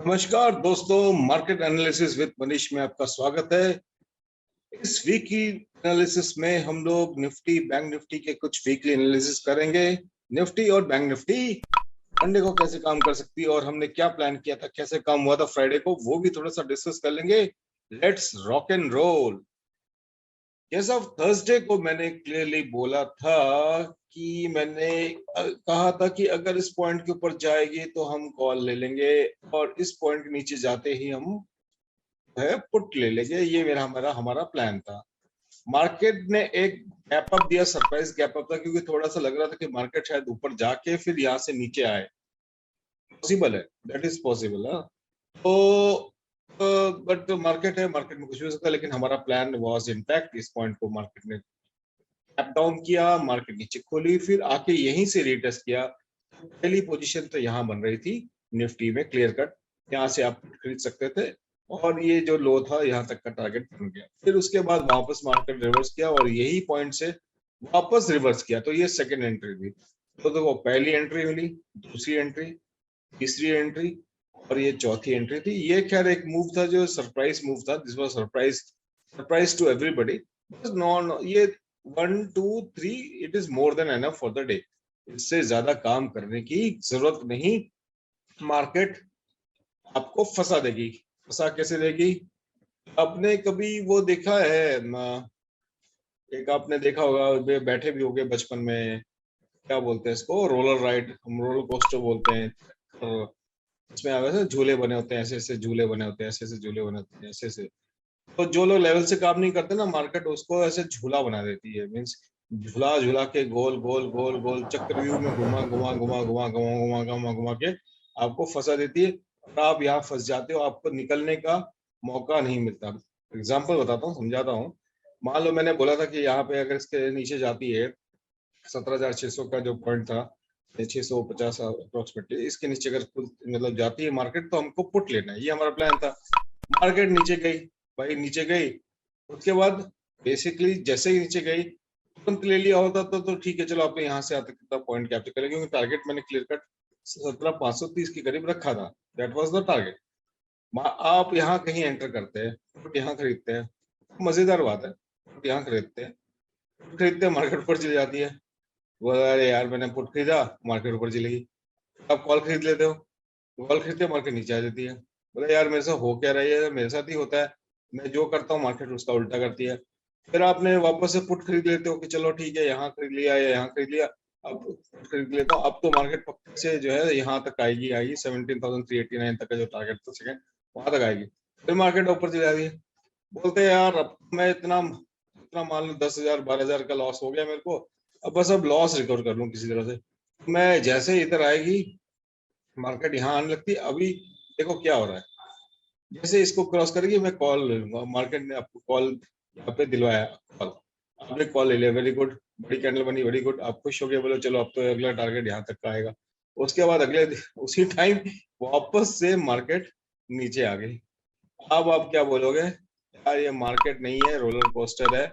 नमस्कार दोस्तों, market analysis with Manish में आपका स्वागत है। इस वीक की एनालिसिस में हम लोग निफ्टी, बैंक निफ्टी के कुछ वीकली एनालिसिस करेंगे। निफ्टी और बैंक निफ्टी मंडे को कैसे काम कर सकती है और हमने क्या प्लान किया था, कैसे काम हुआ था फ्राइडे को, वो भी थोड़ा सा डिस्कस कर लेंगे। Let's rock and roll. As of Thursday को मैंने क्लियरली बोला था कि मैंने कहा था कि अगर इस पॉइंट के ऊपर जाएगी तो हम कॉल ले लेंगे और इस पॉइंट के नीचे जाते ही हम है पुट ले लेंगे। ये मेरा हमारा हमारा प्लान था। मार्केट ने एक गैप अप दिया, सरप्राइज गैप अप था, क्योंकि थोड़ा सा लग रहा था कि मार्केट शायद ऊपर जाके फिर यहाँ से नीचे आए। पॉसिबल है, दैट इज पॉसिबल। तो बट मार्केट है, मार्केट में कुछ भी हो सकता है, लेकिन हमारा प्लान वाज इनफैक्ट इस पॉइंट को मार्केट ने गैप डाउन किया, मार्केट नीचे खोली, फिर आके यहीं से रीटेस्ट किया। पहली पोजीशन तो यहाँ बन रही थी निफ्टी में, क्लियर कट, यहाँ से आप खरीद सकते थे और ये जो लो था यहाँ तक का टारगेट बन गया। फिर उसके बाद वापस मार्केट रिवर्स किया और यही पॉइंट से वापस रिवर्स किया, तो ये सेकंड एंट्री थी। तो देखो, पहली एंट्री मिली, दूसरी एंट्री, तीसरी एंट्री और ये चौथी एंट्री थी। ये खैर एक मूव था जो सरप्राइज मूव था, this was surprise to everybody. No, ये 1 2 3 it is more than enough for the day. इससे ज्यादा काम करने की जरूरत नहीं। मार्केट आपको फंसा देगी। फंसा कैसे देगी? आपने कभी वो देखा है एक आपने देखा होगा, बैठे भी होंगे बचपन में, क्या बोलते हैं इसको, रोलर राइड, हम रोलर कोस्टर बोलते हैं। और इसमें वैसे झूले बने होते हैं, ऐसे ऐसे झूले बने होते हैं, ऐसे ऐसे झूले बने होते हैं, ऐसे ऐसे। तो जो लोग लेवल से काम नहीं करते ना, मार्केट उसको ऐसे झूला बना देती है। मीन्स झूला झूला के गोल गोल गोल गोल चक्रव्यूह में घुमा घुमा घुमा घुमा घुमा घुमा घुमा घुमा के आपको फंसा देती है और आप यहाँ फंस जाते हो, आपको निकलने का मौका नहीं मिलता। एग्जाम्पल बताता हूँ, समझाता हूँ। मान लो मैंने बोला था कि यहाँ पे अगर इसके नीचे जाती है 17,600 का जो पॉइंट था, 650 अप्रोक्सीमेटली, इसके नीचे अगर मतलब जाती है मार्केट तो हमको पुट लेना है, ये हमारा प्लान था। मार्केट नीचे गई, भाई नीचे गई, उसके बाद बेसिकली जैसे ही नीचे गई तुरंत ले लिया होता तो ठीक है, चलो आपने यहाँ से आते कितना पॉइंट कैप्चर करें, क्योंकि टारगेट मैंने क्लियर कट 17,530 के करीब रखा था। That was the target. आप यहाँ कहीं एंटर करते हैं, यहाँ खरीदते हैं, मजेदार बात है, यहाँ खरीदते हैं मार्केट ऊपर चली जाती है। बोला अरे यार मैंने पुट खरीदा, मार्केट ऊपर चलेगी। आप कॉल खरीद लेते हो, कॉल खरीदते मार्केट नीचे आ जाती है। बोला यार मेरे साथ हो क्या रहा है, मेरे साथ ही होता है, मैं जो करता हूँ मार्केट उसका उल्टा करती है। फिर आपने वापस से पुट खरीद लेते हो कि चलो ठीक है, यहाँ खरीद लिया या यहाँ खरीद लिया, अब पुट खरीद लेता हूँ, अब तो मार्केट पक्के से जो है यहाँ तक आएगी 17,389 तक का जो टारगेट था सेकंड, वहां तक आएगी। फिर मार्केट ऊपर चली जाती है। बोलते हैं यार अब मैं इतना इतना मान लो 10,000 12,000 का लॉस हो गया मेरे को, अब बस अब लॉस रिकवर कर लूँ किसी तरह से। मैं जैसे ही इधर आएगी मार्केट यहाँ आने लगती है। अभी देखो क्या हो रहा है, जैसे इसको क्रॉस करेगी मैं कॉल ले लूंगा, मार्केट ने आपको कॉल यहाँ पे दिलवाया, कॉल आपने कॉल ले लिया, वेरी गुड, बड़ी कैंडल बनी, वेरी गुड, आप खुश हो गए, बोलो चलो अब तो अगला टारगेट यहाँ तक का आएगा। उसके बाद अगले उसी टाइम वापस से मार्केट नीचे आ गई। अब आप क्या बोलोगे, यार ये मार्केट नहीं है, रोलर कोस्टर है,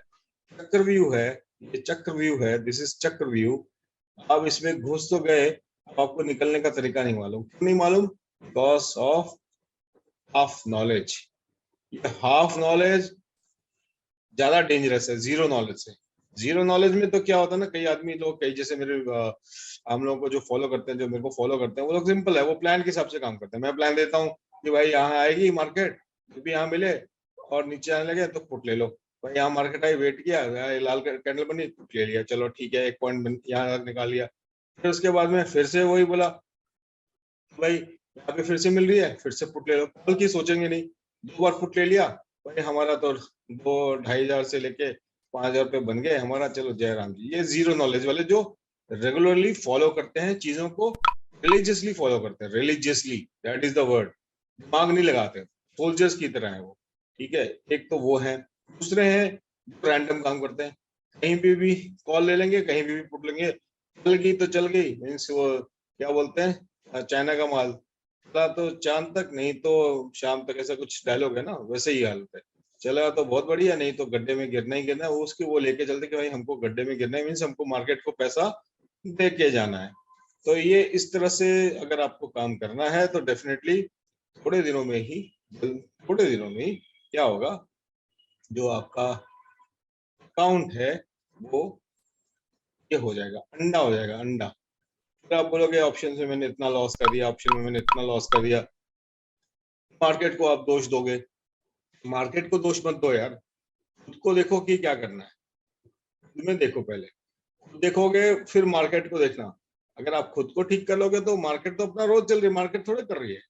चक्रव्यूह है, ये चक्रव्यूह है, दिस इज चक्रव्यूह। अब इसमें घुस तो गए, अब आपको निकलने का तरीका नहीं मालूम। क्यों नहीं मालूम? Because of half knowledge. ये हाफ नॉलेज ज्यादा डेंजरस है जीरो नॉलेज से। जीरो नॉलेज में तो क्या होता है ना, कई आदमी लोग, कई जैसे मेरे हम लोगों को जो फॉलो करते हैं, जो मेरे को फॉलो करते हैं, वो लोग सिंपल है, वो प्लान के हिसाब से काम करते हैं। मैं प्लान देता हूँ कि भाई यहाँ आएगी मार्केट, जब भी यहाँ मिले और नीचे आने लगे तो पुट ले लो। भाई यहाँ मार्केट आई, वेट किया, लाल कैंडल बनी, पुट ले लिया, चलो ठीक है, एक पॉइंट यहाँ निकाल लिया। फिर उसके बाद में फिर से वही बोला, भाई यहाँ पे फिर से मिल रही है, फिर से पुट ले लो, कल की सोचेंगे नहीं। 2 बार पुट ले लिया, भाई हमारा तो 2-2,500 से लेके 5,000 रुपये बन गए हमारा, चलो जय राम जी। ये जीरो नॉलेज वाले जो रेगुलरली फॉलो करते हैं चीजों को, रिलीजियसली फॉलो करते हैं, religiously, that is the word. दिमाग नहीं लगाते, सोल्जर्स की तरह है वो। ठीक है, एक तो वो है। दूसरे हैं जो रैंडम काम करते हैं, कहीं पे भी कॉल ले लेंगे, कहीं पे भी पुट लेंगे, चल गई तो चल गई, मीन्स वो क्या बोलते हैं, चाइना का माल चला तो चांद तक, नहीं तो शाम तक, ऐसा कुछ डायलॉग है ना, वैसे ही हालत है। चला तो बहुत बढ़िया, नहीं तो गड्ढे में गिरना ही गिरना है। वो उसकी वो लेके चलते कि भाई हमको गड्ढे में गिरना है, मीन्स हमको मार्केट को पैसा दे के जाना है। तो ये इस तरह से अगर आपको काम करना है तो डेफिनेटली थोड़े दिनों में ही क्या होगा, जो आपका अकाउंट है वो ये हो जाएगा, अंडा हो जाएगा, अंडा। फिर आप बोलोगे ऑप्शन में मैंने इतना लॉस कर दिया, ऑप्शन में मैंने इतना लॉस कर दिया, मार्केट को आप दोष दोगे। मार्केट को दोष मत दो यार, खुद को देखो कि क्या करना है, खुद में देखो पहले। खुद देखोगे फिर मार्केट को देखना। अगर आप खुद को ठीक कर लोगे तो मार्केट तो अपना रोज चल रही है, मार्केट थोड़े कर रही है,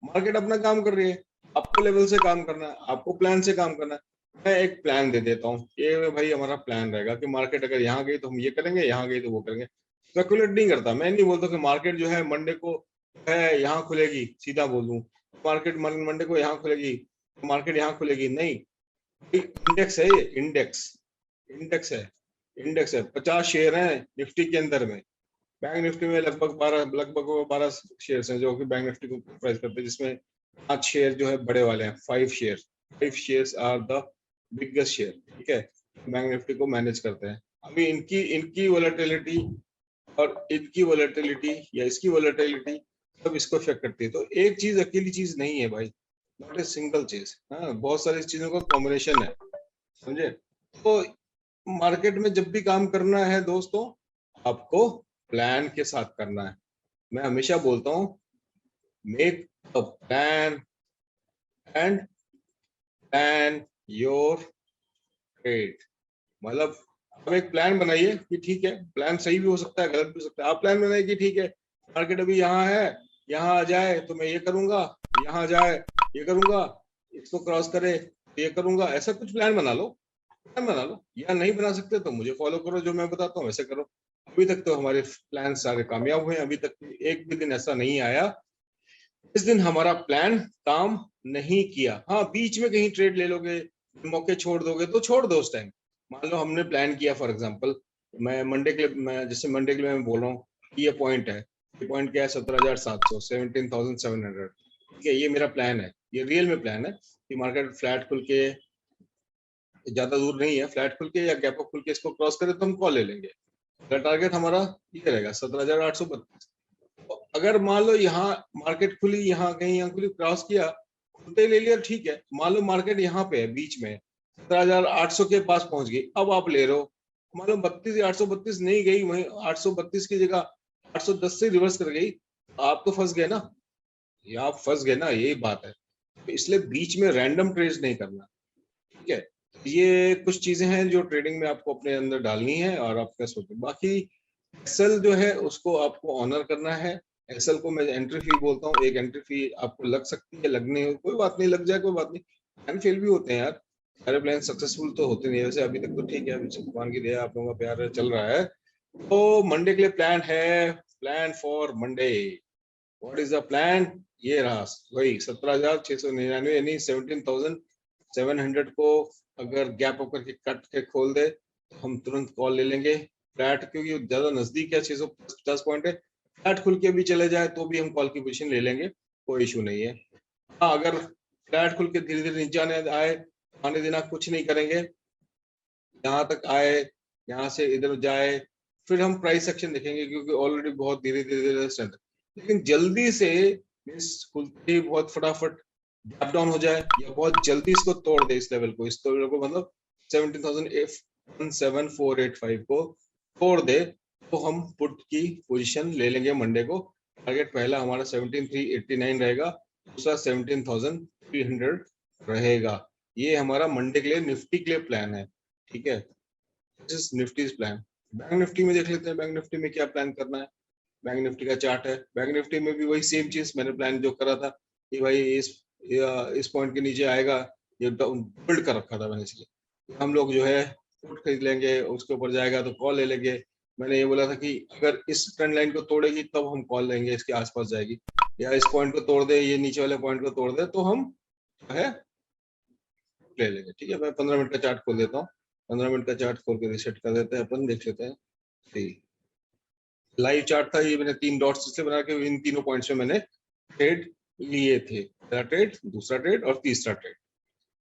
मार्केट अपना काम कर रही है। आपको लेवल से काम करना है, आपको प्लान से काम करना है। मैं एक प्लान दे देता हूँ, ये भाई हमारा प्लान रहेगा कि मार्केट अगर यहाँ गई तो हम ये करेंगे, यहाँ गई तो वो करेंगे। स्पेकुलेट नहीं करता, मैं नहीं बोलता कि मार्केट जो है मंडे को है यहाँ खुलेगी, सीधा बोल दूं मार्केट मंडे को यहाँ खुलेगी, मार्केट यहाँ खुलेगी, नहीं। इंडेक्स है ये, इंडेक्स है, इंडेक्स है। 50 शेयर हैं निफ्टी के अंदर में। बैंक निफ्टी में लगभग 12 शेयर हैं जो कि बैंक निफ्टी को प्राइस करते हैं, जिसमें 5 शेयर जो है बड़े वाले हैं, 5 shares are the biggest share, ठीक है, बैंक निफ्टी को मैनेज करते हैं। अभी इनकी इनकी वोलेटिलिटी और इनकी वोलेटिलिटी या इसकी वोलेटिलिटी सब इसको इफेक्ट करती है। तो एक चीज अकेली चीज नहीं है भाई, नॉट ए सिंगल चीज, हाँ बहुत सारी चीजों का कॉम्बिनेशन है, समझे। तो मार्केट में जब भी काम करना है दोस्तों, आपको प्लान के साथ करना है। मैं हमेशा बोलता हूँ, make a plan and plan your trade. मतलब आप एक प्लान बनाइए कि ठीक है, प्लान सही भी हो सकता है, गलत भी हो सकता है। आप प्लान बनाइए कि ठीक है, मार्केट अभी यहाँ है, यहाँ आ जाए तो मैं ये करूंगा, यहाँ जाए ये करूंगा, इसको क्रॉस करे तो ये करूंगा। ऐसा कुछ प्लान बना लो, प्लान बना लो। या नहीं बना सकते तो मुझे फॉलो करो, जो मैं बताता हूँ वैसे करो। अभी तक तो हमारे प्लान सारे कामयाब हुए हैं, अभी तक एक भी दिन ऐसा नहीं आया इस दिन हमारा प्लान काम नहीं किया। हाँ, बीच में कहीं ट्रेड ले लोगे, मौके छोड़ दोगे तो छोड़ दो उस टाइम। मान लो हमने प्लान किया, फॉर एग्जांपल मैं मंडे के लिए, मैं जैसे मंडे के लिए मैं बोल रहा हूँ, ये पॉइंट है, ये पॉइंट क्या है, 17,700, 17,700, ठीक है, ये मेरा प्लान है, ये रियल में प्लान है कि मार्केट फ्लैट खुल के, ज्यादा दूर नहीं है, फ्लैट खुल के या गैप अप खुल के इसको क्रॉस करे तो हम कॉल ले लेंगे। टारगेट हमारा ये रहेगा 17,832। अगर मान लो यहाँ मार्केट खुली, यहाँ कहीं यहाँ खुली, क्रॉस किया, खुलते ही ले लिया, ठीक है। मान लो मार्केट यहाँ पे है बीच में, 17,800 के पास पहुंच गई, अब आप ले रहे हो। मान लो 832 नहीं गई, वहीं 832 की जगह 810 से रिवर्स कर गई, आप तो फंस गए ना, ये आप फंस गए ना, यही बात है। तो इसलिए बीच में रैंडम ट्रेड नहीं करना, ठीक है। ये कुछ चीजें हैं जो ट्रेडिंग में आपको अपने अंदर डालनी है, और आपका सोचो। बाकी एक्सेल जो है उसको आपको ऑनर करना है। एक्सेल को मैं एंट्री फी बोलता हूँ, एक एंट्री फी आपको लग सकती है, लगनी है, कोई बात नहीं, लग जाए कोई बात नहीं। प्लान फेल भी होते हैं यार, सारे प्लान सक्सेसफुल तो होते नहीं है। वैसे अभी तक तो ठीक है, अभी भगवान की दया, आप लोगों का प्यार चल रहा है। तो मंडे के लिए प्लान है, plan for Monday, what is the plan, ये रहा वही 17,699, यानी 17,700 को अगर गैप अप करके कट के खोल दे तो हम तुरंत कॉल ले लेंगे फ्लैट, क्योंकि ज्यादा नजदीक है, 650 पॉइंट है। फ्लैट खुल के भी चले जाए तो भी हम कॉल की पोजीशन ले लेंगे, कोई इशू नहीं है। हाँ, अगर फ्लैट खुल के धीरे धीरे नीचे आने आए, आने देना, कुछ नहीं करेंगे, यहाँ तक आए, यहाँ से इधर जाए, फिर हम प्राइस सेक्शन देखेंगे, क्योंकि ऑलरेडी बहुत धीरे धीरे धीरे स्ट्रेंथ। लेकिन जल्दी से मीन्स खुलते ही बहुत फटाफट गैप डाउन हो जाए, या बहुत जल्दी इसको तोड़ दे, इस लेवल को, इस लेवल को मतलब 17,17485 को तोड़ दे, तो हम पुट की पोजीशन ले लेंगे मंडे को। टारगेट पहला हमारा 17,389 रहेगा, दूसरा 17,300 रहेगा। ये हमारा मंडे के लिए निफ्टी के लिए प्लान है, ठीक है। Nifty plan. बैंक निफ्टी में देख लेते हैं, बैंक निफ्टी में क्या प्लान करना है। बैंक निफ्टी का चार्ट है, बैंक निफ्टी में भी वही सेम चीज, मैंने प्लान जो करा था कि भाई इस पॉइंट के नीचे आएगा, ये बिल्ड कर रखा था मैंने, इसलिए हम लोग जो है पुट खरीद लेंगे, उसके ऊपर जाएगा तो कॉल ले लेंगे। मैंने ये बोला था कि अगर इस ट्रेंड लाइन को तोड़ेगी तब हम कॉल लेंगे, इसके आसपास जाएगी, या इस पॉइंट को तोड़ दे, ये नीचे वाले पॉइंट को तोड़ दे, तो हम जो है ले लेंगे, ठीक है। मैं 15 मिनट का चार्ट खोल देता हूँ, 15 मिनट का चार्ट खोल के रिसेट कर देते हैं अपन, देख लेते हैं। ठीक, लाइव चार्ट था ये, मैंने 3 डॉट्स इसलिए बना के, इन तीनों पॉइंट्स में मैंने ट्रेड लिए थे, पहला ट्रेड, दूसरा ट्रेड और तीसरा ट्रेड।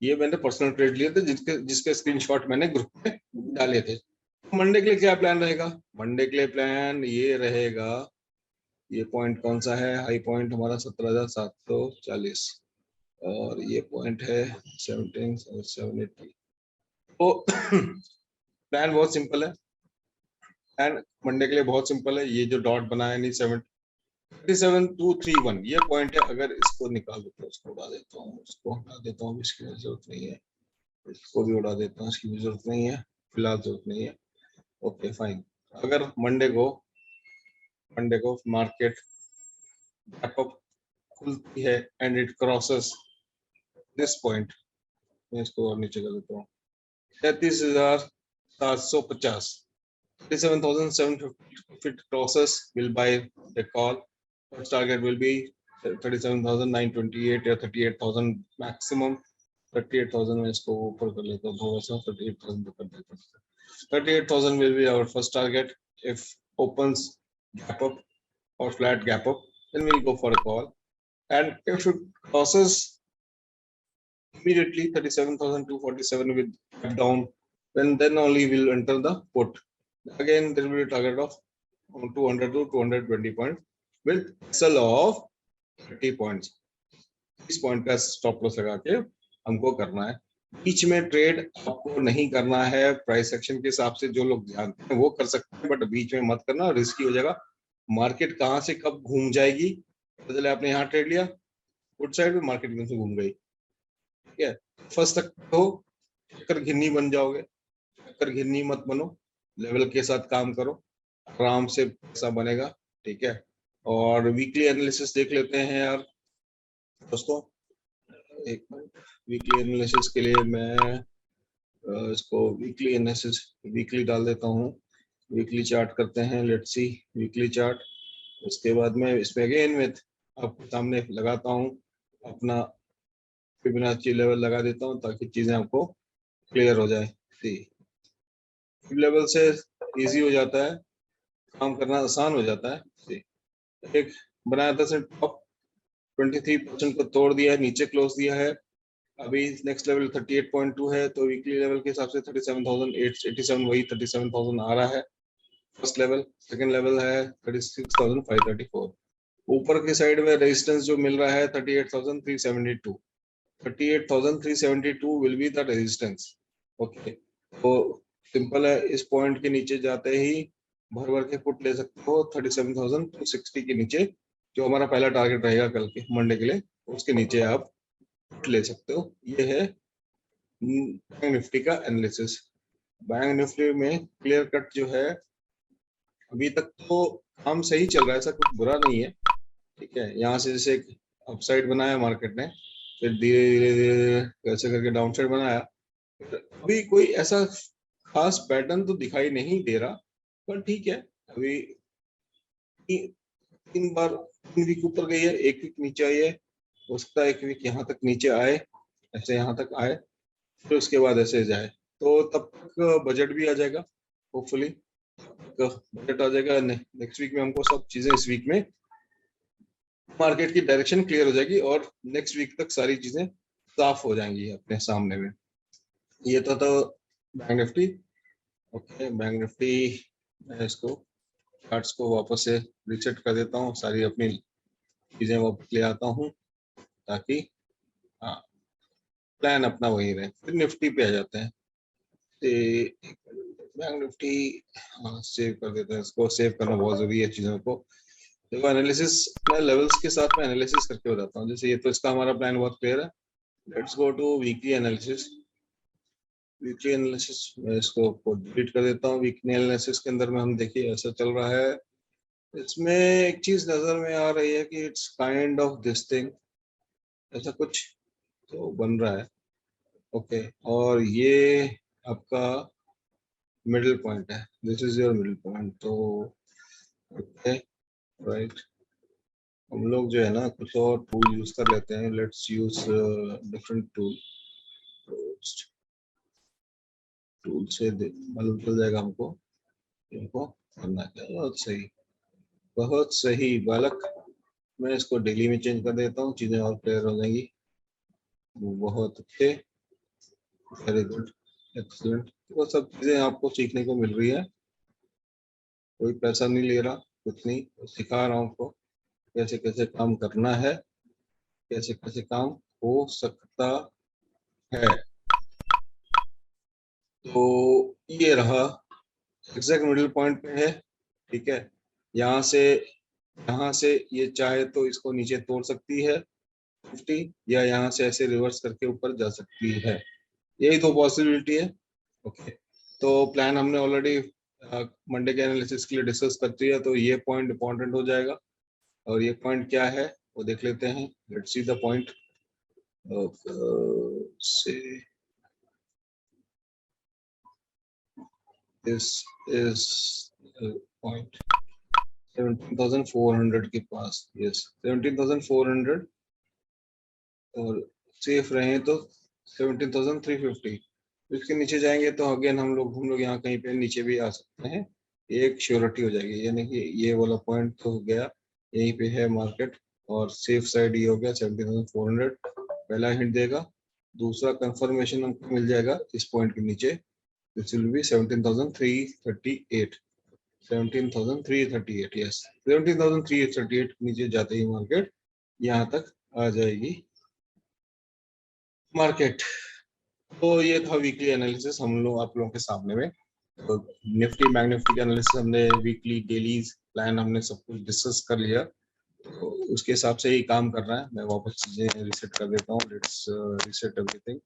ये मैंने पर्सनल ट्रेड लिए थे, जिसके स्क्रीनशॉट मैंने ग्रुप में डाले थे। मंडे के लिए क्या प्लान रहेगा, मंडे के लिए प्लान ये रहेगा ये पॉइंट कौन सा है? हाई पॉइंट हमारा 17,740 और ये पॉइंट है 17,780। तो प्लान बहुत सिंपल है एंड मंडे के लिए बहुत सिंपल है। ये जो डॉट बना है, नहीं 37,231 ये पॉइंट है। अगर इसको निकाल देता हूँ, इसको उड़ा देता हूँ, इसको हटा देता हूँ, इसकी जरूरत नहीं है, इसको भी उड़ा देता हूँ, इसकी भी जरूरत नहीं है, फिलहाल जरूरत नहीं है। Okay fine. अगर मंडे को मार्केट गैप अप खुलती है and it crosses this point, मैं इसको और नीचे कर देता हूँ, 33,750, 37,750. If it crosses, we'll buy the call. First target will be 37,928 या 38,000 maximum. 38,000 में इसको ऊपर कर लेता हूँ थोड़ा सा, 38,000 कर देता हूँ. 38,000 will be our first target. If opens gap up or flat gap up, then we'll go for a call. And if it crosses immediately 37,247 with gap down, then only we'll enter the put. Again, there will be a target of 200 to 220 points with sell of 30 points. इस point का stop loss लगा के हमको करना है। बीच में trade आपको नहीं करना है, प्राइस एक्शन के हिसाब से जो लोग जानते हैं वो कर सकते हैं, बट बीच में मत करना, रिस्की हो जाएगा। मार्केट कहाँ से कब घूम जाएगी, चले आपने यहाँ ट्रेड लिया, पुट साइड में मार्केट में से घूम गई, ठीक है, फर्स्ट तक तो चक्कर घिन्नी बन जाओगे। चक्कर घिन्नी मत बनो, लेवल के साथ काम करो, आराम से पैसा बनेगा, ठीक है। और वीकली एनालिसिस देख लेते हैं यार दोस्तों। एक मिनट, वीकली एनालिसिस के लिए मैं इसको वीकली एनालिसिस वीकली डाल देता हूँ। वीकली चार्ट करते हैं, लेट्स सी वीकली चार्ट। उसके बाद मैं इसमें अगेन विथ आपके सामने लगाता हूँ अपना फिबोनाची लेवल लगा देता हूँ ताकि चीजें आपको क्लियर हो जाए। सी लेवल से इजी हो जाता है, काम करना आसान हो जाता है। सी एक बनाया था टॉप 23% को तोड़ दिया है, नीचे क्लोज दिया है। अभी नेक्स्ट लेवल 38.2 है, तो वीकली लेवल के हिसाब से 37,887 वही 37,000 आ रहा है फर्स्ट लेवल। सेकंड लेवल है 36,534। ऊपर की साइड में रेजिस्टेंस जो मिल रहा है 38,372। 38,372 will be the resistance. Okay, तो सिंपल है, इस पॉइंट के नीचे जाते ही भर भर के पुट ले सकते हो 37,260 के नीचे, जो हमारा पहला टारगेट रहेगा कल के मंडे के लिए, उसके नीचे आप ले सकते हो। ये है बैंक निफ्टी का एनालिसिस। बैंक निफ्टी में क्लियर कट जो है अभी तक तो काम सही चल रहा है, ऐसा कुछ बुरा नहीं है, ठीक है। यहाँ से जैसे एक अपसाइड बनाया मार्केट ने, फिर धीरे धीरे धीरे कैसे करके डाउन साइड बनाया, अभी कोई ऐसा खास पैटर्न तो दिखाई नहीं दे रहा, पर ठीक है। अभी 3 वीक ऊपर गई है, 1 वीक नीचे आई है, हो सकता है 1 वीक यहाँ तक नीचे आए, ऐसे यहाँ तक आए, फिर उसके बाद ऐसे जाए, तो तब तक बजट भी आ जाएगा होपफुली। बजट आ जाएगा नेक्स्ट वीक में, हमको सब चीजें इस वीक में मार्केट की डायरेक्शन क्लियर हो जाएगी और नेक्स्ट वीक तक सारी चीजें साफ हो जाएंगी अपने सामने में। ये तो bank Nifty. Okay, bank Nifty मैं इसको चार्ट्स को वापस से रीसेट कर देता हूँ, सारी अपनी चीजें वापस ले आता हूँ ताकि हाँ प्लान अपना वही रहे। फिर निफ्टी पे आ जाते हैं, बैंक निफ्टी हाँ सेव कर देते हैं, इसको सेव करना बहुत जरूरी है चीजों को। देखो एनालिसिस मैं लेवल्स के साथ में एनालिसिस करके बताता हूँ। जैसे ये तो इसका हमारा प्लान बहुत क्लियर है। Let's go to weekly analysis. Weekly analysis मैं इसको डिलीट कर देता हूँ। वीकली एनालिसिस के अंदर में हम देखिए ऐसा चल रहा है, इसमें एक चीज नजर में आ रही है कि it's kind of this thing, ऐसा कुछ तो बन रहा है। ओके, और ये आपका मिडिल पॉइंट है, this is your middle point. तो ओके राइट, हम लोग जो है ना कुछ और टूल यूज कर लेते हैं। Let's use different tool. Tool से मालूम चल जाएगा हमको इनको करना क्या। बहुत सही, बहुत सही बालक। मैं इसको डेली में चेंज कर देता हूँ, चीजें और क्लियर हो जाएंगी। बहुत अच्छे, वेरी गुड, एक्सीलेंट। वो सब चीजें आपको सीखने को मिल रही है, कोई पैसा नहीं ले रहा, कुछ नहीं, सिखा रहा हूँ आपको कैसे कैसे काम करना है, कैसे कैसे काम हो सकता है। तो ये रहा, एग्जैक्ट मिडिल पॉइंट पे है, ठीक है। यहाँ से ये चाहे तो इसको नीचे तोड़ सकती है 50, या यहाँ से ऐसे रिवर्स करके ऊपर जा सकती है, यही तो पॉसिबिलिटी है। ओके, तो प्लान हमने ऑलरेडी मंडे के एनालिसिस के लिए डिस्कस कर दिया, तो ये पॉइंट इंपॉर्टेंट हो जाएगा। और ये पॉइंट क्या है वो देख लेते हैं। लेट्स सी द पॉइंट से दिस इज पॉइंट 17,400 के पास, यस 17,400, और सेफ रहे तो 17,350। इसके नीचे जाएंगे तो अगेन हम लोग यहाँ कहीं पे नीचे भी आ सकते हैं, एक श्योरिटी हो जाएगी, यानी कि ये वाला पॉइंट तो हो गया, यहीं पे है मार्केट, और सेफ साइड ये हो गया 17,400, पहला हिंट देगा। दूसरा कंफर्मेशन हमको मिल जाएगा इस पॉइंट के नीचे, दिस विल बी 17,338, 17,338, यस 17,338 नीचे जाते ही मार्केट यहाँ तक आ जाएगी मार्केट। तो ये था वीकली एनालिसिस हम लोग आप लोगों के सामने में। तो निफ्टी बैंक निफ्टी का एनालिसिस हमने वीकली डेलीज प्लान हमने सब कुछ डिस्कस कर लिया, तो उसके हिसाब से ही काम कर रहा है। मैं वापस चीजें रीसेट कर देता हूँ, लेट्स रीसेट एवरीथिंग,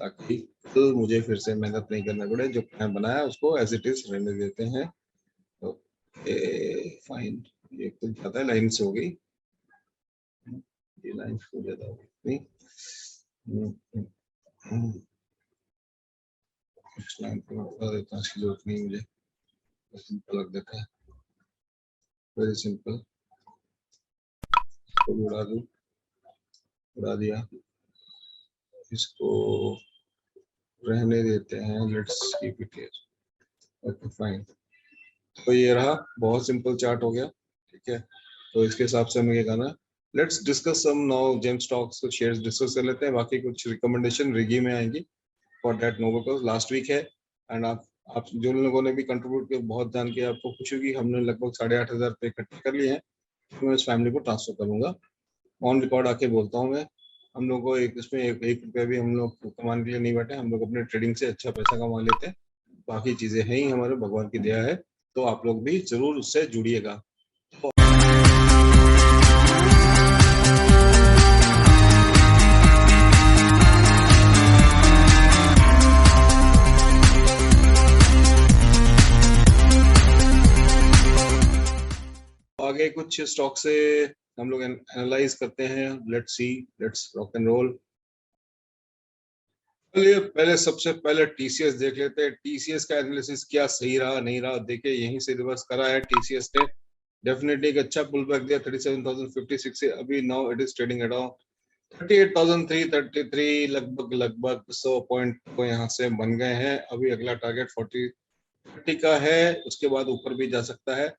ताकि कल मुझे फिर से मेहनत नहीं करना पड़े। जो प्लान बनाया उसको एज इट इज रहने देते हैं। ओके फाइन, ये कुछ ज्यादा लाइन से हो गई, ये लाइन को ज्यादा हो गई इस लाइन को बता देता हूँ, इसकी जरूरत नहीं मुझे, सिंपल रख देता है, वेरी सिंपल। इसको उड़ा दूं, उड़ा दिया, इसको रहने देते हैं, let's keep it here. Okay fine, तो ये रहा, बहुत सिंपल चार्ट हो गया, ठीक है। तो इसके हिसाब से हमें ये करना है। Let's discuss some now gem stocks, कुछ शेयर्स डिस्कस कर लेते हैं, बाकी कुछ रिकमेंडेशन रिगी में आएंगी for that no, because last week है एंड आप जो लोगों ने भी कंट्रीब्यूट किया बहुत जान के आपको खुशी होगी, हमने लगभग 8,500 रुपये इकट्ठे कर लिए हैं, तो मैं इस फैमिली को ट्रांसफर करूंगा, ऑन रिकॉर्ड आके बोलता हूँ मैं। हम लोग को एक इसमें एक रुपया भी हम लोग कमाने के लिए नहीं बैठे, हम लोग अपने ट्रेडिंग से अच्छा पैसा कमा लेते हैं, बाकी चीजें हैं ही हमारे भगवान की दया है। तो आप लोग भी जरूर उससे जुड़िएगा। आगे कुछ स्टॉक से हम लोग एनालाइज करते हैं, let's see, let's rock and roll. पहले सबसे पहले टीसीएस देख लेते हैं, टीसीएस का एनालिसिस क्या सही रहा नहीं रहा। देखिए यहीं से रिवर्स करा है टीसीएस ने, डेफिनेटली एक अच्छा पुल बैक दिया 37,056 से, अभी now it is trading around 38,333, लगभग 100 पॉइंट तो यहाँ से बन गए हैं। अभी अगला टारगेट 40 का है, उसके बाद ऊपर भी जा सकता है।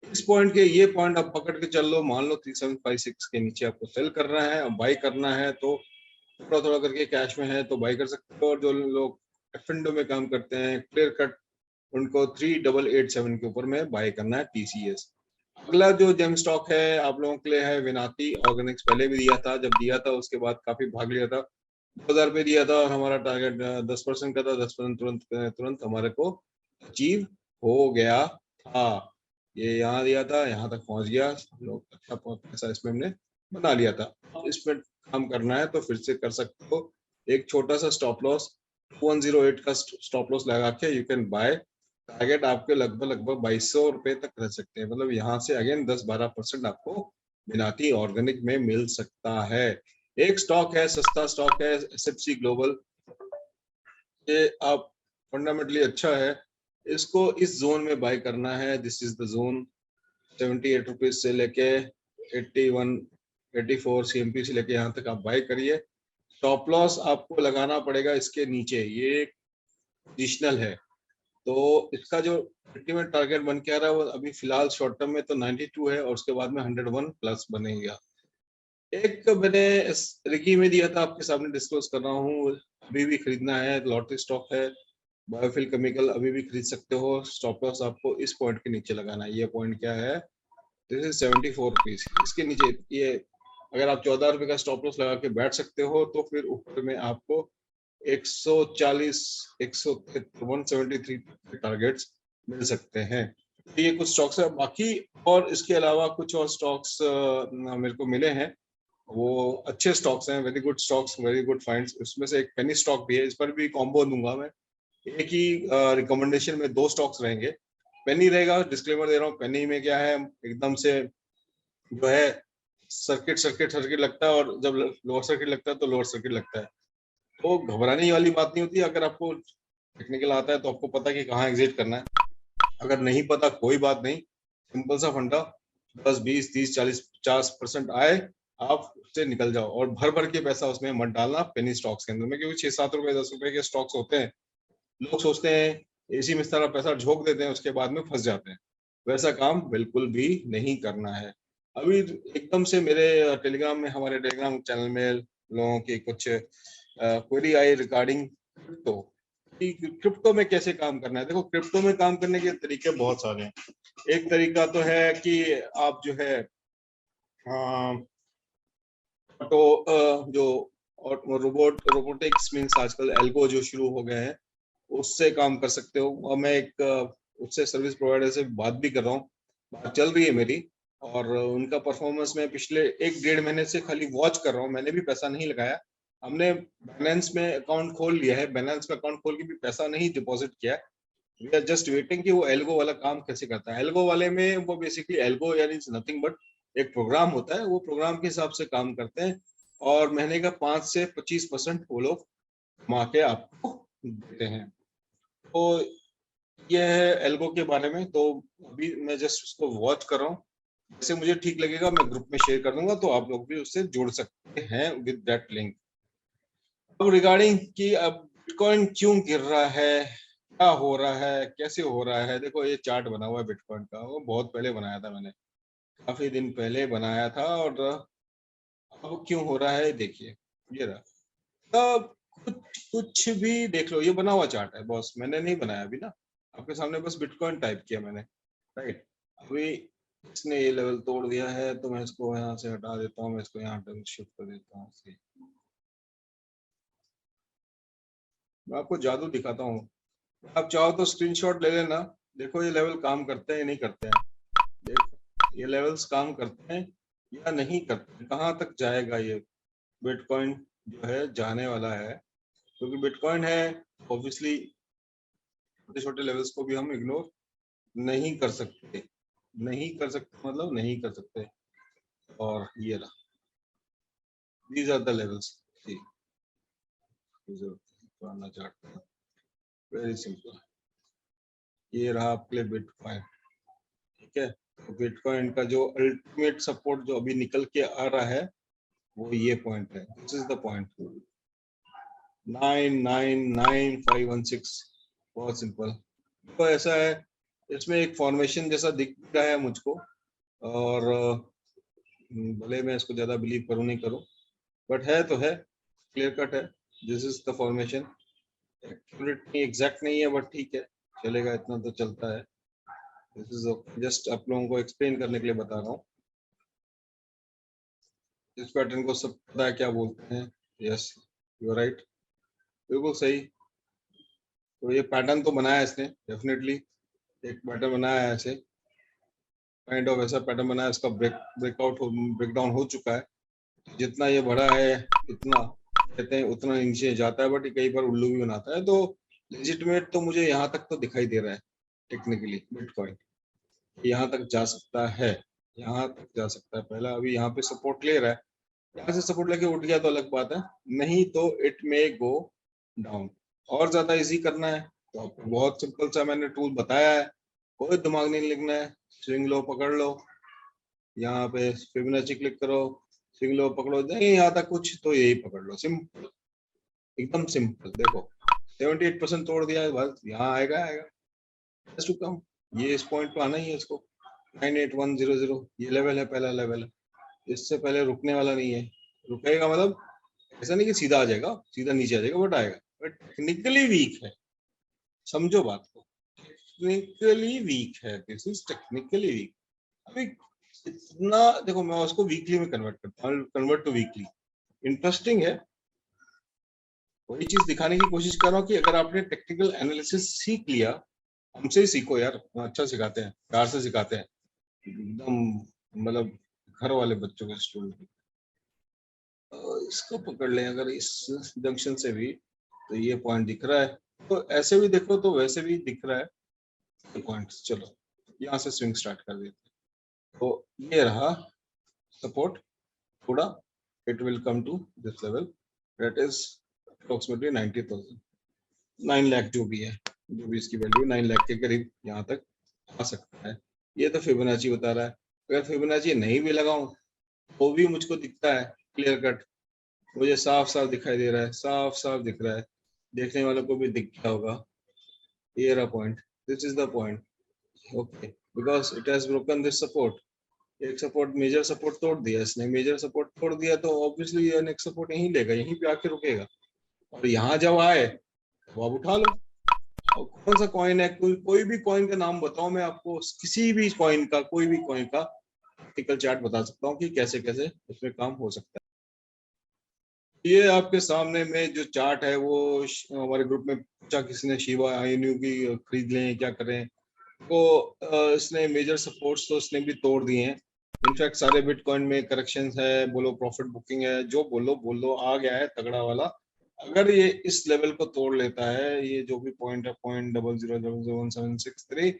इस पॉइंट के ये पॉइंट आप पकड़ के चल लो, मान लो 3756 के नीचे आपको सेल करना है और बाई करना है, तो थोड़ा थोड़ा करके कैश में है तो बाई कर सकते हो। और जो लोग एफएनडो में काम करते हैं क्लियर कट, उनको 3887 के ऊपर में बाई करना है टीसीएस। अगला जो जेम स्टॉक है आप लोगों के लिए है विनाती ऑर्गेनिक्स, पहले भी दिया था, जब दिया था उसके बाद काफी भाग लिया था, 2000 पे दिया था और हमारा टारगेट 10% का था, 10% तुरंत तुरंत हमारे को अचीव हो गया था। ये यहाँ दिया था, यहाँ तक पहुंच गया, हम लोग अच्छा पैसा इसमें हमने बना लिया था। इसमें काम करना है तो फिर से कर सकते हो, एक छोटा सा स्टॉप लॉस 108 का स्टॉप लॉस लगा के यू कैन बाय, टारगेट आपके लगभग 2200 रुपए तक रह सकते हैं, मतलब यहाँ से अगेन 10-12% आपको बिनाती ऑर्गेनिक में मिल सकता है। एक स्टॉक है, सस्ता स्टॉक है, एसएफसी ग्लोबल, ये आप फंडामेंटली अच्छा है, इसको इस जोन में बाय करना है, this is the zone 78 rupees से लेके 81 84 सीएमपी से लेके यहाँ तक आप बाय करिए। स्टॉप लॉस आपको लगाना पड़ेगा इसके नीचे, ये पोजिशनल है, तो इसका जो अल्टीमेट टारगेट बन के आ रहा है वो अभी फिलहाल शॉर्ट टर्म में तो 92 है, और उसके बाद में 101 प्लस बनेगा। एक मैंने रिकी में दिया था, आपके सामने डिस्क्लोज कर रहा हूँ, अभी भी खरीदना है, लॉटरी स्टॉक है, बायोफिल केमिकल, अभी भी खरीद सकते हो। स्टॉप लॉस आपको इस पॉइंट के नीचे लगाना है, ये पॉइंट क्या है दिस इज 74 रुपीज। इसके नीचे ये अगर आप 14 रुपए का स्टॉप लॉस लगा के बैठ सकते हो तो फिर ऊपर में आपको 140 173 टारगेट्स मिल सकते हैं। तो ये कुछ स्टॉक्स है, बाकी और इसके अलावा कुछ और स्टॉक्स मेरे को मिले हैं, वो अच्छे स्टॉक्स हैं, very good stocks, very good finds. उसमें से एक पेनी स्टॉक भी है, इस पर भी कॉम्बो दूंगा मैं। एक ही रिकमेंडेशन में 2 स्टॉक्स रहेंगे। पेनी रहेगा, डिस्क्लेमर दे रहा हूँ, पेनी में क्या है, एकदम से जो है सर्किट सर्किट सर्किट लगता है, और जब लोअर सर्किट लगता है तो लोअर सर्किट लगता है। तो घबराने वाली बात नहीं होती, अगर आपको टेक्निकल आता है तो आपको पता है कि कहाँ एग्जिट करना है। अगर नहीं पता कोई बात नहीं, सिंपल सा फंडा, 10 20 30 40 50% आए आप उससे निकल जाओ, और भर भर के पैसा उसमें मत डालना पेनी स्टॉक्स के अंदर में, क्योंकि 6-7 रुपए 10 रुपए के स्टॉक्स होते हैं। लोग सोचते हैं इसी में सारा पैसा झोंक देते हैं, उसके बाद में फंस जाते हैं। वैसा काम बिल्कुल भी नहीं करना है। अभी एकदम से मेरे टेलीग्राम में, हमारे टेलीग्राम चैनल में लोगों की कुछ क्वेरी आई रिगार्डिंग क्रिप्टो, क्रिप्टो में कैसे काम करना है। देखो, क्रिप्टो में काम करने के तरीके बहुत सारे हैं। एक तरीका तो है कि आप जो है तो जो रोबोटिक्स मीन्स आजकल एल्गो जो शुरू हो गए हैं, उससे काम कर सकते हो। और मैं एक उससे सर्विस प्रोवाइडर से बात भी कर रहा हूँ, बात चल रही है मेरी, और उनका परफॉर्मेंस मैं पिछले 1-1.5 महीने से खाली वॉच कर रहा हूँ। मैंने भी पैसा नहीं लगाया, हमने बैलेंस में अकाउंट खोल लिया है, बैलेंस में अकाउंट खोल के भी पैसा नहीं डिपॉजिट किया है। वी आर जस्ट वेटिंग कि वो एल्गो वाला काम कैसे करता है। एल्गो वाले में वो बेसिकली, एल्गो यानी नथिंग बट एक प्रोग्राम होता है, वो प्रोग्राम के हिसाब से काम करते हैं, और महीने का 5 से 25% वो लोग कमा के आपको देते हैं। तो ये है एल्गो के बारे में। तो अभी मैं जस्ट उसको वॉच कर रहा हूँ, जैसे मुझे ठीक लगेगा मैं ग्रुप में शेयर कर दूंगा, तो आप लोग भी उससे जुड़ सकते हैं विद दैट लिंक। अब रिगार्डिंग कि अब बिटकॉइन क्यों गिर रहा है, क्या हो रहा है, कैसे हो रहा है। देखो, ये चार्ट बना हुआ है बिटकॉइन का, वो बहुत पहले बनाया था मैंने, काफी दिन पहले बनाया था, और अब क्यों हो रहा है देखिए, ये रहा। तब कुछ भी देख लो, ये बना हुआ चार्ट है बॉस, मैंने नहीं बनाया अभी ना, आपके सामने बस बिटकॉइन टाइप किया मैंने, राइट। अभी इसने ये लेवल तोड़ दिया है, तो मैं इसको यहाँ से हटा देता हूँ, मैं इसको यहाँ शिफ्ट कर देता हूँ। मैं आपको जादू दिखाता हूँ, आप चाहो तो स्क्रीनशॉट ले लेना। देखो ये लेवल काम करते हैं या नहीं करते हैं, देखो ये लेवल्स काम करते हैं या नहीं करते हैं, कहाँ तक जाएगा ये बिटकॉइन जो है जाने वाला है। क्योंकि बिटकॉइन है, ऑब्वियसली छोटे छोटे लेवल्स को भी हम इग्नोर नहीं कर सकते, नहीं कर सकते मतलब नहीं कर सकते। और ये रहा, दीज आर द लेवल्स। पुराना चार्ट, वेरी सिंपल, ये रहा आपके लिए बिटकॉइन, ठीक है। तो बिटकॉइन का जो अल्टीमेट सपोर्ट जो अभी निकल के आ रहा है, वो ये पॉइंट है, दिस इज द पॉइंट 999516। बहुत सिंपल। तो ऐसा है, इसमें एक फॉर्मेशन जैसा दिख रहा है मुझको, और भले मैं इसको ज्यादा बिलीव करूँ नहीं करूँ, बट है तो है, क्लियर कट है। This is the formation, accurate नहीं, एग्जैक्ट नहीं है, बट ठीक है, चलेगा, इतना तो चलता है। दिस इज जस्ट आप लोगों को एक्सप्लेन करने के लिए बता रहा हूँ। इस पैटर्न को सब पता है क्या बोलते हैं, यस यू आर राइट, बिल्कुल सही। तो ये पैटर्न तो बनाया है इसने, डेफिनेटली एक पैटर्न बनाया है ऐसे, काइंड ऑफ ऐसा पैटर्न बनाया है, इसका ब्रेकडाउन हो चुका है। जितना ये बड़ा है, इतना कहते हैं उतना नीचे जाता है, बट कई बार उल्लू भी बनाता है। तो लेजिटिमेट तो मुझे यहाँ तक तो दिखाई दे रहा है, टेक्निकली बिटकॉइन यहाँ तक जा सकता है, यहाँ तक जा सकता है। पहला अभी यहाँ पे सपोर्ट ले रहा है, यहाँ से सपोर्ट लेके उठ गया तो अलग बात है, नहीं तो इट मे गो डाउन। और ज्यादा इजी करना है तो आपको बहुत सिंपल सा मैंने टूल बताया है, कोई दिमाग नहीं लिखना है। स्विंग लो पकड़ लो, यहाँ पे फिबोनाची क्लिक करो, स्विंग लो पकड़ो, नहीं आता कुछ तो यही पकड़ लो, सिंपल, एकदम सिंपल। देखो 78% तोड़ दिया है, बस यहाँ आएगा आएगा, टू कम, ये इस पॉइंट पे आना ही है इसको, 98100, ये लेवल है, पहला लेवल है, इससे पहले रुकने वाला नहीं है। रुकेगा मतलब ऐसा नहीं कि सीधा आ जाएगा, सीधा नीचे आ जाएगा, बट आएगा, बट टेक्निकली वीक है, समझो बात को, टेक्निकली वीक है, दिस इज टेक्निकली वीक। अभी इतना देखो, मैं उसको वीकली में कन्वर्ट करता हूँ, कन्वर्ट टू वीकली। इंटरेस्टिंग है, वही चीज दिखाने की कोशिश कर रहा हूँ कि अगर आपने टेक्निकल एनालिसिस सीख लिया, हमसे ही सीखो यार, अच्छा सिखाते हैं, प्यार से सिखाते हैं एकदम, मतलब घर वाले बच्चों के स्टूडेंट। इसको पकड़ लें अगर इस जंक्शन से भी, तो ये पॉइंट दिख रहा है, तो ऐसे भी देखो तो वैसे भी दिख रहा है पॉइंट। चलो यहाँ से स्विंग स्टार्ट कर देते हैं। तो ये रहा सपोर्ट, थोड़ा it will come to this level, that is approximately 90,000, 9 lakh जो भी है, जो भी इसकी वैल्यू 9 लाख के करीब यहाँ तक आ सकता है। ये तो फिबोनाची बता रहा है। अगर फिबोनाची नहीं भी लगाऊं तो भी मुझको दिखता है क्लियर कट, मुझे साफ साफ दिखाई दे रहा है, साफ साफ दिख रहा है, देखने वालों को भी दिख गया होगा। ये रहा point, this is the point. Okay, because it has broken this support, एक सपोर्ट, मेजर सपोर्ट तोड़ दिया इसने, मेजर सपोर्ट तोड़ दिया तो ऑब्वियसली ये नेक्स्ट सपोर्ट यहीं लेगा, यहीं पे आके रुकेगा। और यहाँ जब आए तो आप उठा लो। और कौन सा कॉइन है, कोई भी कॉइन का नाम बताओ, मैं आपको किसी भी कॉइन का, कोई भी कॉइन का टेक्निकल चार्ट बता सकता हूँ कि कैसे कैसे उसमें काम हो सकता है। ये आपके सामने में जो चार्ट है वो हमारे ग्रुप में पूछा किसी ने, शिवा आईएनयू की खरीद लें क्या करें, तो इसने मेजर सपोर्ट्स तो इसने भी तोड़ दिए हैं। इनफैक्ट सारे बिटकॉइन में करेक्शंस है, बोलो प्रॉफिट बुकिंग है, जो बोल लो आ गया है तगड़ा वाला। अगर ये इस लेवल को तोड़ लेता है, ये जो भी पॉइंट है, 0.000763,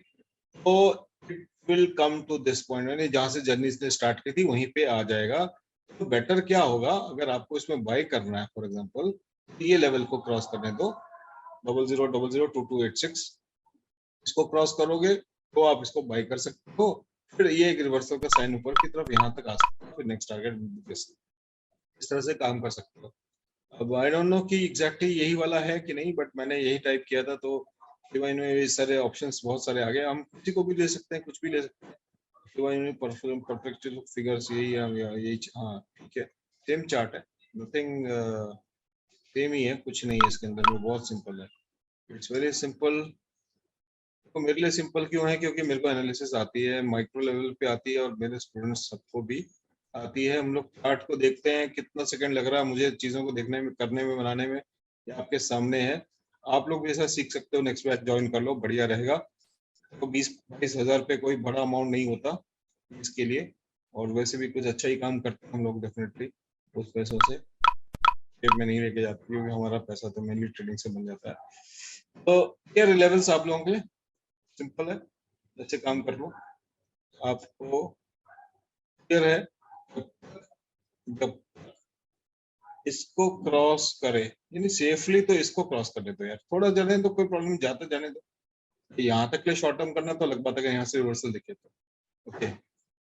तो it will come to this point, यानी जहां से जर्नी इसने स्टार्ट की थी वहीं पे आ जाएगा। तो बेटर क्या होगा, अगर आपको इसमें बाय करना है फॉर एग्जांपल, ये लेवल को क्रॉस करने दो, 00002286, इसको क्रॉस करोगे तो आप इसको बाय कर सकते हो। फिर ये एक रिवर्सल का साइन ऊपर की तरफ यहाँ तक आ सकता है, फिर नेक्स्ट टारगेट इस तरह से काम कर सकते हो। अब आई डोंट नो कि एग्जैक्टली यही वाला है कि नहीं, बट मैंने यही टाइप किया था तो में सारे ऑप्शंस बहुत सारे आ गए, हम किसी को भी ले सकते हैं, कुछ भी ले सकते हैं। परफेक्ट फिगर्स यही है, यही, हाँ ठीक है, सेम चार्ट है, नथिंग, सेम ही है, कुछ नहीं है इसके अंदर में, बहुत सिंपल है, इट्स वेरी सिंपल। तो मेरे लिए सिंपल क्यों है, क्योंकि मेरे को एनालिसिस आती है, माइक्रो लेवल पे आती है, और मेरे स्टूडेंट्स सबको भी आती है। हम लोग चार्ट को देखते हैं, कितना सेकंड लग रहा है मुझे चीजों को देखने में, करने में, बनाने में, ये आपके सामने है। आप लोग भी ऐसा सीख सकते हो, नेक्स्ट बैच ज्वाइन कर लो, बढ़िया रहेगा। तो 20-22 हजार पे कोई बड़ा अमाउंट नहीं होता इसके लिए, और वैसे भी कुछ अच्छा ही काम करते हैं हम लोग डेफिनेटली उस पैसों से, जेब में नहीं लेके जाते, क्योंकि हमारा पैसा तो मेनली ट्रेडिंग से बन जाता है। तो ये लेवल्स आप लोगों के लिए सिंपल है, अच्छे काम कर लो, आपको क्लियर है। जब इसको क्रॉस करे, यानी सेफली, तो इसको क्रॉस कर दो यार, थोड़ा जाने तो कोई प्रॉब्लम, जाते जाने दो। यहाँ तक ले शॉर्ट टर्म करना तो अलग बात है, यहाँ से रिवर्सल दिखे तो ओके,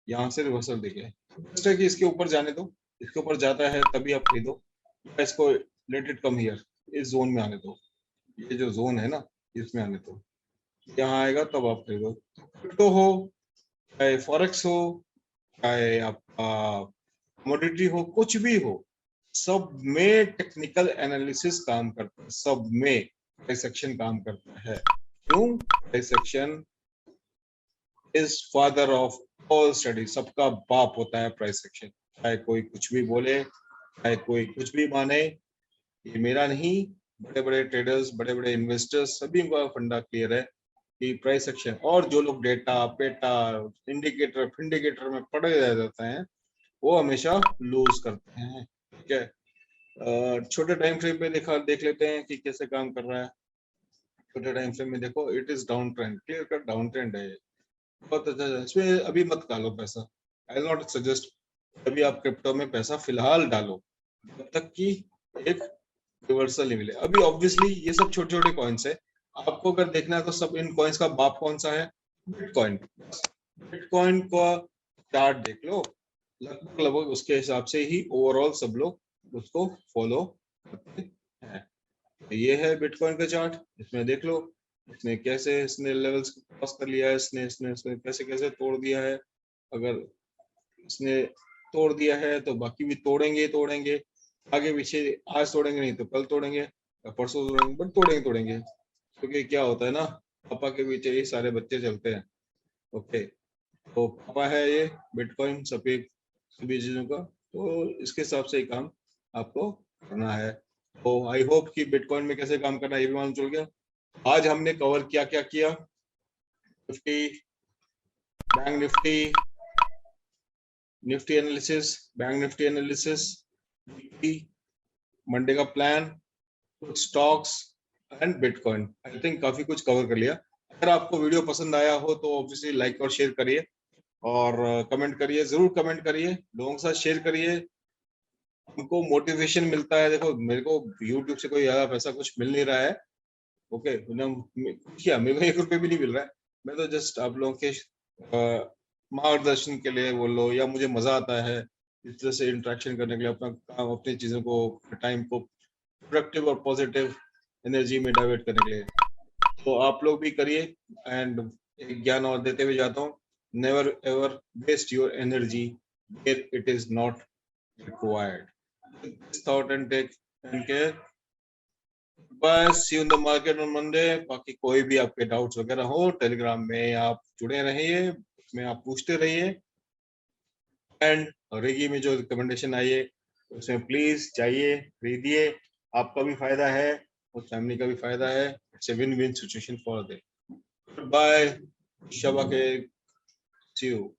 यहाँ से रिवर्सल दिखे बेस्ट है कि इसके ऊपर जाने दो, इसके ऊपर जाता है तभी आप खरीदो, इसको लेट इट कम हियर, इस जोन में आने दो, ये जो जोन है ना इसमें आने दो, यहाँ आएगा तब आप खरीदो। क्रिप्टो हो, चाहे फॉरेक्स हो, चाहे आपका कमोडिटी हो, कुछ भी हो, सब में टेक्निकल एनालिसिस काम करता है, सब में प्राइस एक्शन काम करता है। क्यों? Price action is father of all study, सबका बाप होता है प्राइस एक्शन। चाहे कोई कुछ भी बोले, चाहे कोई कुछ भी माने, ये मेरा नहीं, बड़े बड़े ट्रेडर्स, बड़े बड़े इन्वेस्टर्स, सभी का फंडा क्लियर है कि प्राइस एक्शन, और जो लोग डेटा पेटा इंडिकेटर फिंडिकेटर में पड़े रह जाते हैं वो हमेशा लूज करते हैं। ठीक है, छोटे टाइम फ्रेम पे देख लेते हैं कि कैसे काम कर रहा है। छोटे टाइम फ्रेम में देखो, it is down trend, clear cut down trend है, बहुत अच्छा है। इसमें अभी मत डालो पैसा, आई विल नॉट सजेस्ट अभी आप क्रिप्टो में पैसा फिलहाल डालो जब तक कि एक रिवर्सल नहीं मिले। अभी ऑब्वियसली ये सब छोटे छोटे कॉइन्स है, आपको अगर देखना है तो सब इन कॉइन्स का बाप कौन सा है, बिटकॉइन। बिटकॉइन का चार्ट देख लो, लगभग लगभग उसके हिसाब से ही ओवरऑल सब लोग उसको फॉलो करते हैं। ये है बिटकॉइन का चार्ट, इसमें देख लो इसने कैसे, इसने लेवल्स क्रॉस कर लिया है, इसने कैसे कैसे तोड़ दिया है। अगर इसने तोड़ दिया है तो बाकी भी तोड़ेंगे तोड़ेंगे, आगे पीछे, आज तोड़ेंगे नहीं तो कल तोड़ेंगे, परसों तोड़ेंगे, बट तोड़ेंगे तोड़ेंगे, क्योंकि क्या होता है ना, पापा के पीछे ये सारे बच्चे चलते हैं। ओके, तो पापा है ये बिटकॉइन सभी चीजों का, तो इसके हिसाब से ही काम आपको करना है। तो आई होप कि बिटकॉइन में कैसे काम करना है ये भी मालूम चल गया। आज हमने कवर क्या क्या किया, Nifty, bank Nifty, Nifty analysis, bank Nifty analysis, Monday का प्लान, कुछ stocks and bitcoin. I think काफी कुछ कवर कर लिया। अगर आपको वीडियो पसंद आया हो तो ऑब्वियसली लाइक और शेयर करिए, और कमेंट करिए, जरूर कमेंट करिए, लोगों के साथ शेयर करिए। हमको मोटिवेशन मिलता है। देखो मेरे को यूट्यूब से कोई ज्यादा पैसा कुछ मिल नहीं रहा है, ओके, क्या मेरे को 1 रुपये भी नहीं मिल रहा है। मैं तो जस्ट आप लोगों के मार्गदर्शन के लिए बोल लो, या मुझे मजा आता है इस तरह से इंटरेक्शन करने के लिए, अपना काम, अपनी चीजों को, टाइम को प्रोडक्टिव और पॉजिटिव एनर्जी में डाइवर्ट करने के लिए। तो आप लोग भी करिए। एंड एक ज्ञान और देते हुए जाता हूँ, never ever waste your energy where it is not required. Thought and take and care. बस see you in the market on Monday. बाकी कोई भी आपके डाउट्स वगैरह हो, टेलीग्राम में आप जुड़े रहिए, उसमें आप पूछते रहिए। एंड रेगी में जो रिकमेंडेशन आई है उसमें प्लीज जाइए, खरीदिए, आपका भी फायदा है और फैमिली का भी फायदा है। It's a win win situation for they. Bye, Shaba के, सी यू।